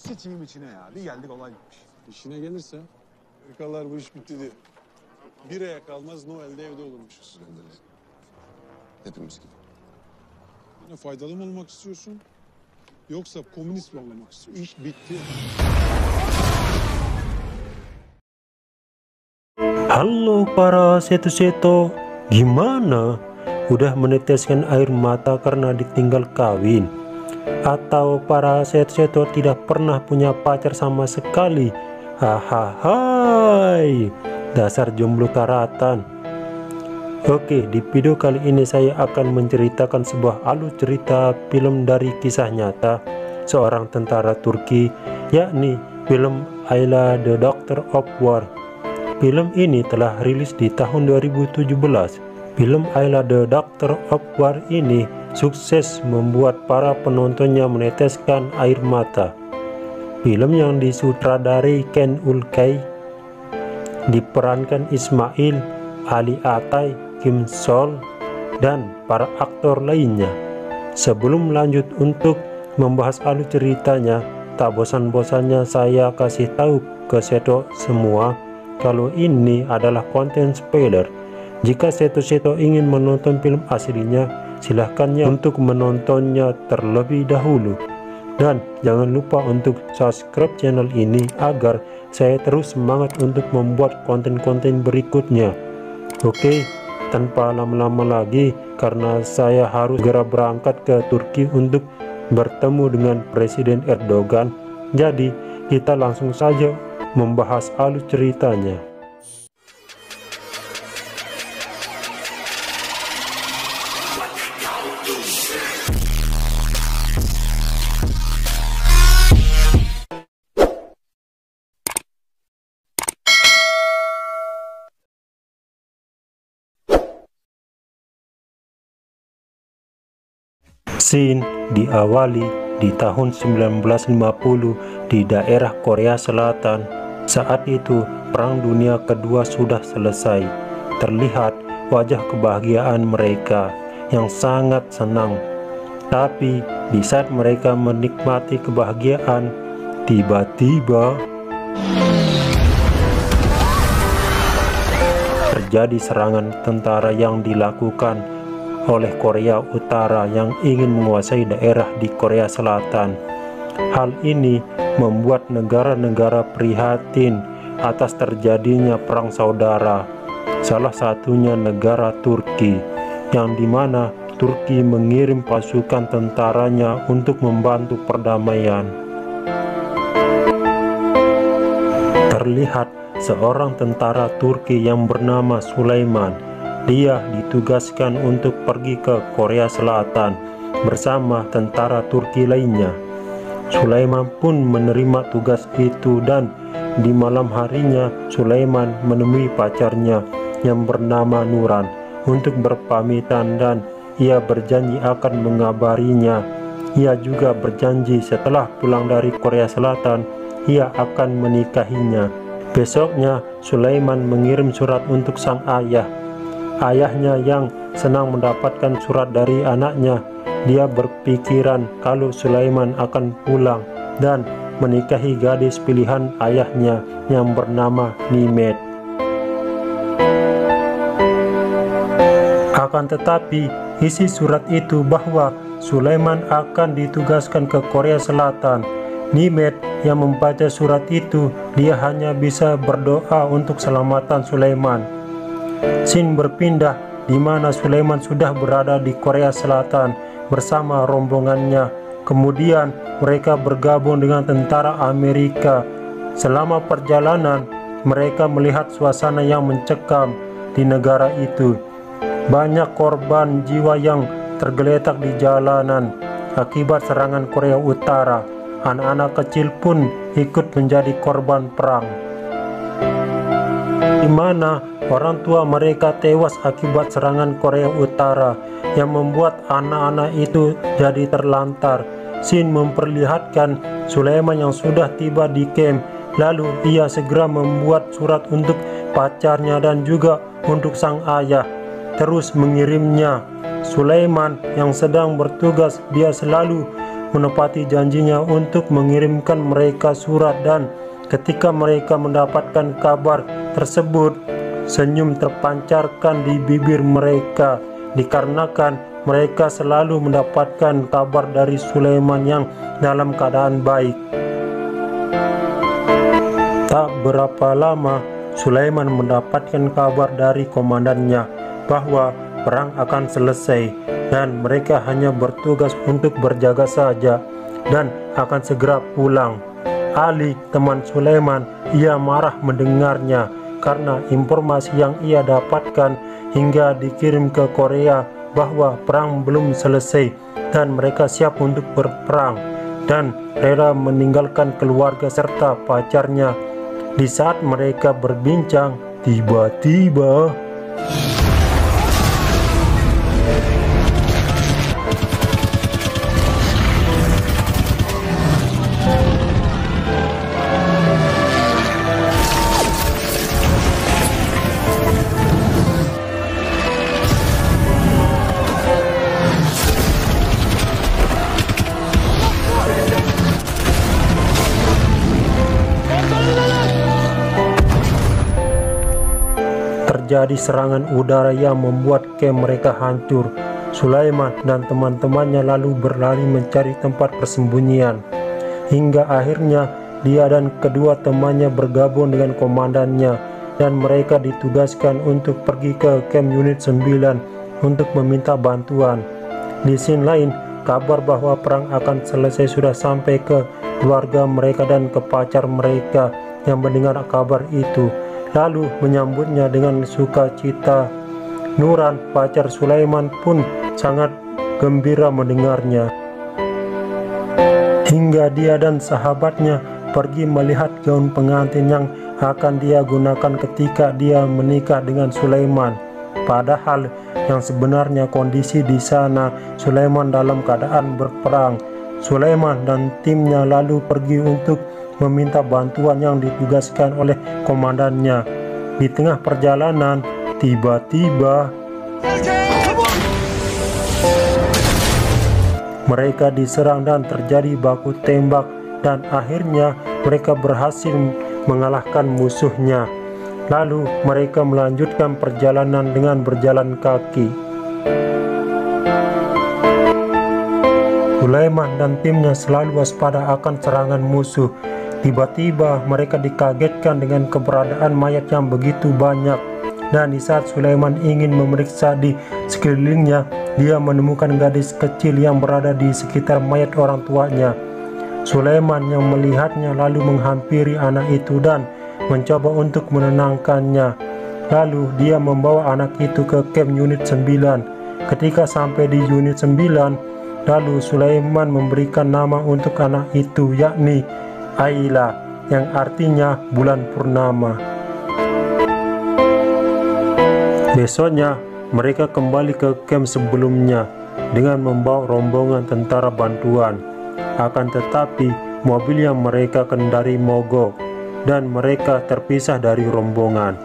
basitçiyim içine ya. Bir geldik olay bitmiş. İşine gelirse Amerikalılar bu iş bitti diyor. Bir aya kalmaz Noel'de evde olurmuşuz. Hepimiz gibi. Yine faydalı mı olmak istiyorsun? Yoksa komünist mi olmak istiyorsun? İş bitti. Halo para seto-seto, gimana? Udah meneteskan air mata karena ditinggal kawin? Atau para seto-seto tidak pernah punya pacar sama sekali? Hahaha, dasar jomblo karatan. Oke, di video kali ini saya akan menceritakan sebuah alur cerita film dari kisah nyata seorang tentara Turki, yakni film Ayla The Doctor of War. Film ini telah rilis di tahun 2017. Film Ayla The Doctor of War ini sukses membuat para penontonnya meneteskan air mata. Film yang disutradarai Ken Ulkay, diperankan Ismail, Ali Atay, Kim Sol, dan para aktor lainnya. Sebelum lanjut untuk membahas alur ceritanya, tak bosan-bosannya saya kasih tahu ke seto semua kalau ini adalah konten spoiler. Jika seto-seto ingin menonton film aslinya, silahkan ya untuk menontonnya terlebih dahulu. Dan jangan lupa untuk subscribe channel ini agar saya terus semangat untuk membuat konten-konten berikutnya. Oke, tanpa lama-lama lagi karena saya harus segera berangkat ke Turki untuk bertemu dengan Presiden Erdogan. Jadi kita langsung saja membahas alur ceritanya. Scene diawali di tahun 1950 di daerah Korea Selatan. Saat itu Perang Dunia Kedua sudah selesai. Terlihat wajah kebahagiaan mereka yang sangat senang. Tapi di saat mereka menikmati kebahagiaan, tiba-tiba terjadi serangan tentara yang dilakukan oleh Korea Utara yang ingin menguasai daerah di Korea Selatan. Hal ini membuat negara-negara prihatin atas terjadinya perang saudara, salah satunya negara Turki, yang dimana Turki mengirim pasukan tentaranya untuk membantu perdamaian. Terlihat seorang tentara Turki yang bernama Sulaiman. Dia ditugaskan untuk pergi ke Korea Selatan bersama tentara Turki lainnya. Sulaiman pun menerima tugas itu dan di malam harinya Sulaiman menemui pacarnya yang bernama Nuran untuk berpamitan dan ia berjanji akan mengabarinya. Ia juga berjanji setelah pulang dari Korea Selatan ia akan menikahinya. Besoknya Sulaiman mengirim surat untuk sang ayah. Ayahnya yang senang mendapatkan surat dari anaknya, dia berpikiran kalau Sulaiman akan pulang dan menikahi gadis pilihan ayahnya yang bernama Nimet. Akan tetapi, isi surat itu bahwa Sulaiman akan ditugaskan ke Korea Selatan. Nimet yang membaca surat itu, dia hanya bisa berdoa untuk keselamatan Sulaiman. Scene berpindah di mana Sulaiman sudah berada di Korea Selatan bersama rombongannya. Kemudian mereka bergabung dengan tentara Amerika. Selama perjalanan, mereka melihat suasana yang mencekam di negara itu. Banyak korban jiwa yang tergeletak di jalanan akibat serangan Korea Utara. Anak-anak kecil pun ikut menjadi korban perang, di mana orang tua mereka tewas akibat serangan Korea Utara yang membuat anak-anak itu jadi terlantar. Scene memperlihatkan Sulaiman yang sudah tiba di camp, lalu ia segera membuat surat untuk pacarnya dan juga untuk sang ayah, terus mengirimnya. Sulaiman yang sedang bertugas, dia selalu menepati janjinya untuk mengirimkan mereka surat, dan ketika mereka mendapatkan kabar tersebut, senyum terpancarkan di bibir mereka dikarenakan mereka selalu mendapatkan kabar dari Sulaiman yang dalam keadaan baik. Tak berapa lama, Sulaiman mendapatkan kabar dari komandannya bahwa perang akan selesai dan mereka hanya bertugas untuk berjaga saja dan akan segera pulang. Ali, teman Sulaiman, ia marah mendengarnya karena informasi yang ia dapatkan hingga dikirim ke Korea bahwa perang belum selesai dan mereka siap untuk berperang dan rela meninggalkan keluarga serta pacarnya. Di saat mereka berbincang, tiba-tiba terjadi serangan udara yang membuat camp mereka hancur. Sulaiman dan teman-temannya lalu berlari mencari tempat persembunyian. Hingga akhirnya dia dan kedua temannya bergabung dengan komandannya dan mereka ditugaskan untuk pergi ke camp unit 9 untuk meminta bantuan. Di sisi lain, kabar bahwa perang akan selesai sudah sampai ke keluarga mereka dan ke pacar mereka yang mendengar kabar itu, lalu menyambutnya dengan sukacita. Nuran, pacar Sulaiman, pun sangat gembira mendengarnya. Hingga dia dan sahabatnya pergi melihat gaun pengantin yang akan dia gunakan ketika dia menikah dengan Sulaiman. Padahal yang sebenarnya kondisi di sana Sulaiman dalam keadaan berperang. Sulaiman dan timnya lalu pergi untuk meminta bantuan yang ditugaskan oleh komandannya. Di tengah perjalanan, tiba-tiba mereka diserang dan terjadi baku tembak, dan akhirnya mereka berhasil mengalahkan musuhnya. Lalu mereka melanjutkan perjalanan dengan berjalan kaki. Sulaiman dan timnya selalu waspada akan serangan musuh. Tiba-tiba mereka dikagetkan dengan keberadaan mayat yang begitu banyak. Dan di saat Sulaiman ingin memeriksa di sekelilingnya, dia menemukan gadis kecil yang berada di sekitar mayat orang tuanya. Sulaiman yang melihatnya lalu menghampiri anak itu dan mencoba untuk menenangkannya. Lalu dia membawa anak itu ke camp unit 9. Ketika sampai di unit 9, lalu Sulaiman memberikan nama untuk anak itu, yakni Ayla, yang artinya bulan purnama. Besoknya mereka kembali ke camp sebelumnya dengan membawa rombongan tentara bantuan. Akan tetapi mobil yang mereka kendari mogok dan mereka terpisah dari rombongan.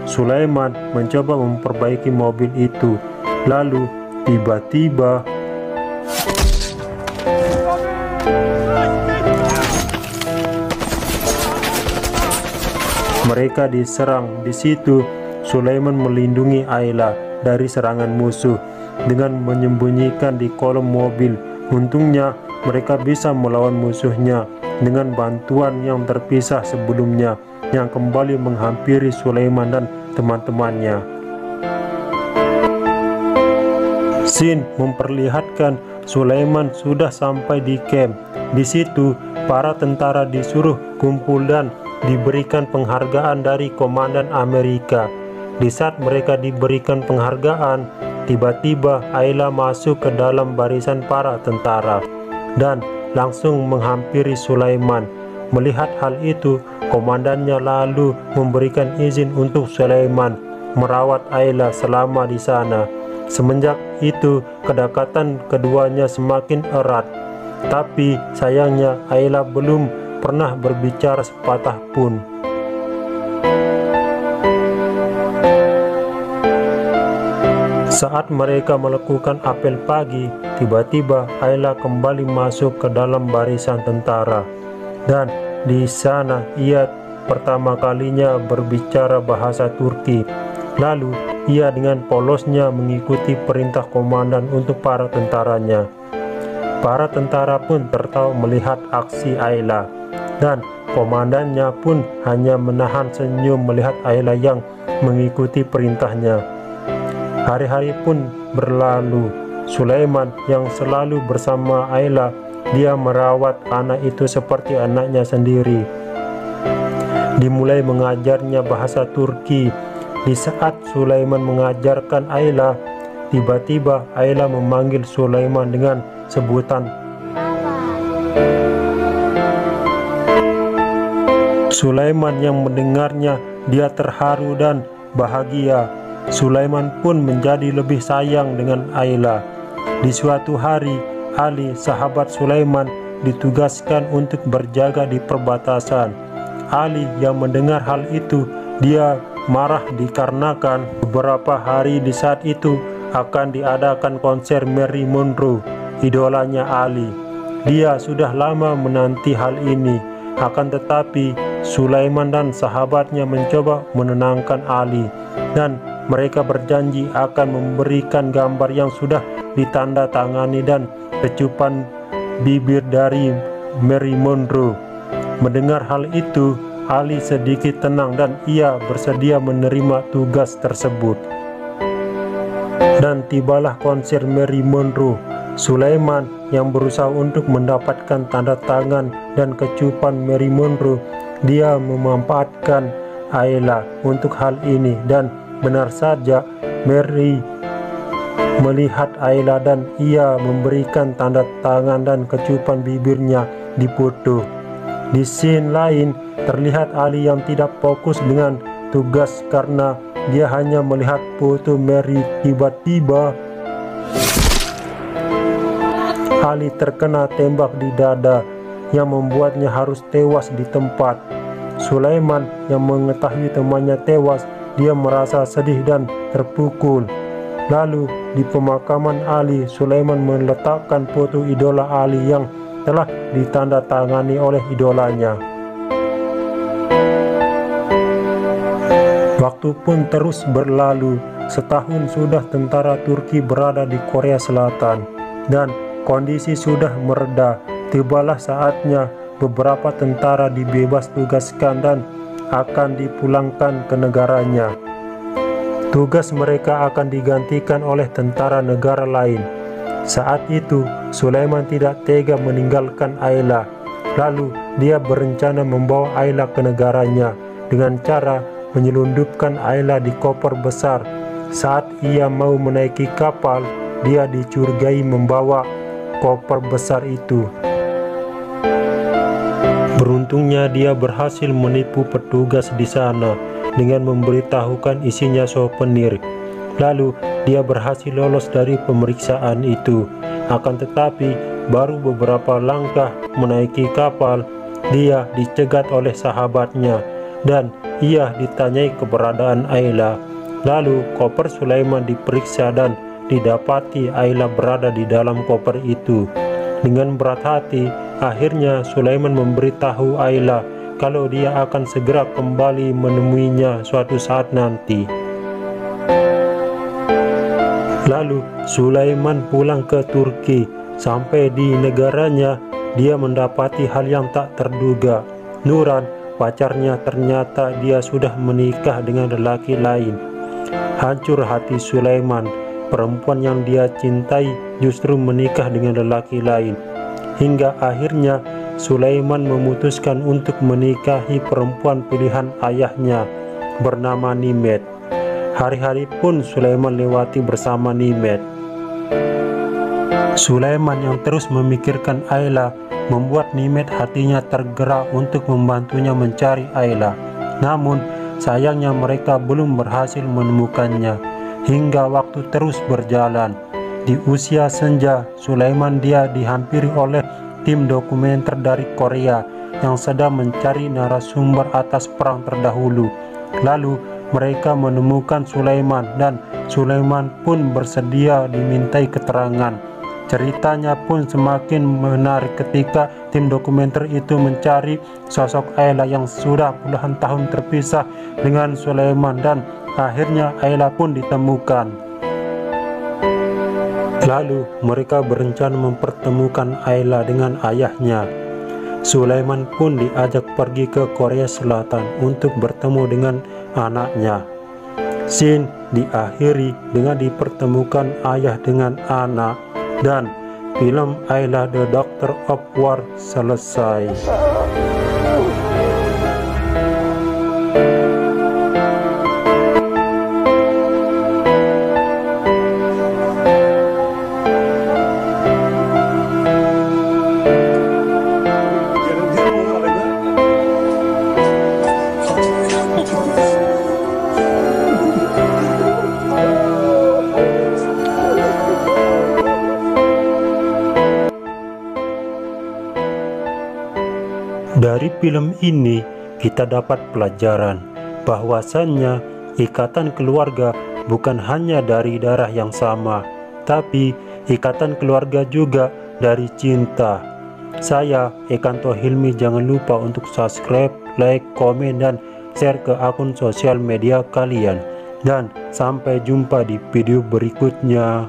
Sulaiman mencoba memperbaiki mobil itu. Lalu tiba-tiba mereka diserang. Di situ Sulaiman melindungi Ayla dari serangan musuh dengan menyembunyikan di kolom mobil. Untungnya mereka bisa melawan musuhnya dengan bantuan yang terpisah sebelumnya yang kembali menghampiri Sulaiman dan teman-temannya. Scene memperlihatkan Sulaiman sudah sampai di camp. Di situ para tentara disuruh kumpul dan diberikan penghargaan dari komandan Amerika. Di saat mereka diberikan penghargaan, tiba-tiba Ayla masuk ke dalam barisan para tentara dan langsung menghampiri Sulaiman. Melihat hal itu, komandannya lalu memberikan izin untuk Sulaiman merawat Ayla selama di sana. Semenjak itu, kedekatan keduanya semakin erat. Tapi sayangnya Ayla belum pernah berbicara sepatah pun. Saat mereka melakukan apel pagi, tiba-tiba Ayla kembali masuk ke dalam barisan tentara. Dan di sana ia pertama kalinya berbicara bahasa Turki. Lalu ia dengan polosnya mengikuti perintah komandan untuk para tentaranya. Para tentara pun tertawa melihat aksi Ayla, dan komandannya pun hanya menahan senyum melihat Ayla yang mengikuti perintahnya. Hari-hari pun berlalu. Sulaiman yang selalu bersama Ayla, dia merawat anak itu seperti anaknya sendiri. Dimulai mengajarnya bahasa Turki. Di saat Sulaiman mengajarkan Ayla, tiba-tiba Ayla memanggil Sulaiman dengan sebutan Sulaiman. Yang mendengarnya, dia terharu dan bahagia. Sulaiman pun menjadi lebih sayang dengan Ayla. Di suatu hari, Ali, sahabat Sulaiman, ditugaskan untuk berjaga di perbatasan. Ali yang mendengar hal itu, dia marah dikarenakan beberapa hari di saat itu akan diadakan konser Mary Monroe, idolanya Ali. Dia sudah lama menanti hal ini, akan tetapi Sulaiman dan sahabatnya mencoba menenangkan Ali, dan mereka berjanji akan memberikan gambar yang sudah ditandatangani dan kecupan bibir dari Mary Monroe. Mendengar hal itu, Ali sedikit tenang dan ia bersedia menerima tugas tersebut. Dan tibalah konser Mary Monroe. Sulaiman yang berusaha untuk mendapatkan tanda tangan dan kecupan Mary Monroe, dia memanfaatkan Ayla untuk hal ini, dan benar saja Mary melihat Ayla dan ia memberikan tanda tangan dan kecupan bibirnya di foto. Di scene lain, terlihat Ali yang tidak fokus dengan tugas karena dia hanya melihat foto Mary. Tiba-tiba Ali terkena tembak di dada yang membuatnya harus tewas di tempat. Sulaiman yang mengetahui temannya tewas, dia merasa sedih dan terpukul. Lalu di pemakaman Ali, Sulaiman meletakkan foto idola Ali yang telah ditandatangani oleh idolanya. Waktu pun terus berlalu. Setahun sudah tentara Turki berada di Korea Selatan, dan kondisi sudah mereda. Tibalah saatnya beberapa tentara dibebas tugaskan dan akan dipulangkan ke negaranya. Tugas mereka akan digantikan oleh tentara negara lain. Saat itu, Sulaiman tidak tega meninggalkan Ayla. Lalu, dia berencana membawa Ayla ke negaranya dengan cara menyelundupkan Ayla di koper besar. Saat ia mau menaiki kapal, dia dicurigai membawa koper besar itu. Beruntungnya dia berhasil menipu petugas di sana dengan memberitahukan isinya souvenir. Lalu dia berhasil lolos dari pemeriksaan itu. Akan tetapi baru beberapa langkah menaiki kapal, dia dicegat oleh sahabatnya dan ia ditanyai keberadaan Ayla. Lalu koper Sulaiman diperiksa dan didapati Ayla berada di dalam koper itu. Dengan berat hati, akhirnya Sulaiman memberitahu Ayla kalau dia akan segera kembali menemuinya suatu saat nanti. Lalu Sulaiman pulang ke Turki. Sampai di negaranya, dia mendapati hal yang tak terduga. Nuran, pacarnya, ternyata dia sudah menikah dengan lelaki lain. Hancur hati Sulaiman. Perempuan yang dia cintai justru menikah dengan lelaki lain. Hingga akhirnya Sulaiman memutuskan untuk menikahi perempuan pilihan ayahnya bernama Nimet. Hari-hari pun Sulaiman lewati bersama Nimet. Sulaiman yang terus memikirkan Ayla membuat Nimet hatinya tergerak untuk membantunya mencari Ayla. Namun sayangnya mereka belum berhasil menemukannya. Hingga waktu terus berjalan. Di usia senja, Sulaiman dia dihampiri oleh tim dokumenter dari Korea yang sedang mencari narasumber atas perang terdahulu. Lalu mereka menemukan Sulaiman dan Sulaiman pun bersedia dimintai keterangan. Ceritanya pun semakin menarik ketika tim dokumenter itu mencari sosok Ayla yang sudah puluhan tahun terpisah dengan Sulaiman, dan akhirnya Ayla pun ditemukan. Lalu mereka berencana mempertemukan Ayla dengan ayahnya. Sulaiman pun diajak pergi ke Korea Selatan untuk bertemu dengan anaknya. Scene diakhiri dengan dipertemukan ayah dengan anak, dan film Ayla The Doctor of War selesai. Dari film ini kita dapat pelajaran bahwasannya ikatan keluarga bukan hanya dari darah yang sama, tapi ikatan keluarga juga dari cinta. Saya Ekanto Hilmi, jangan lupa untuk subscribe, like, komen, dan share ke akun sosial media kalian. Dan sampai jumpa di video berikutnya.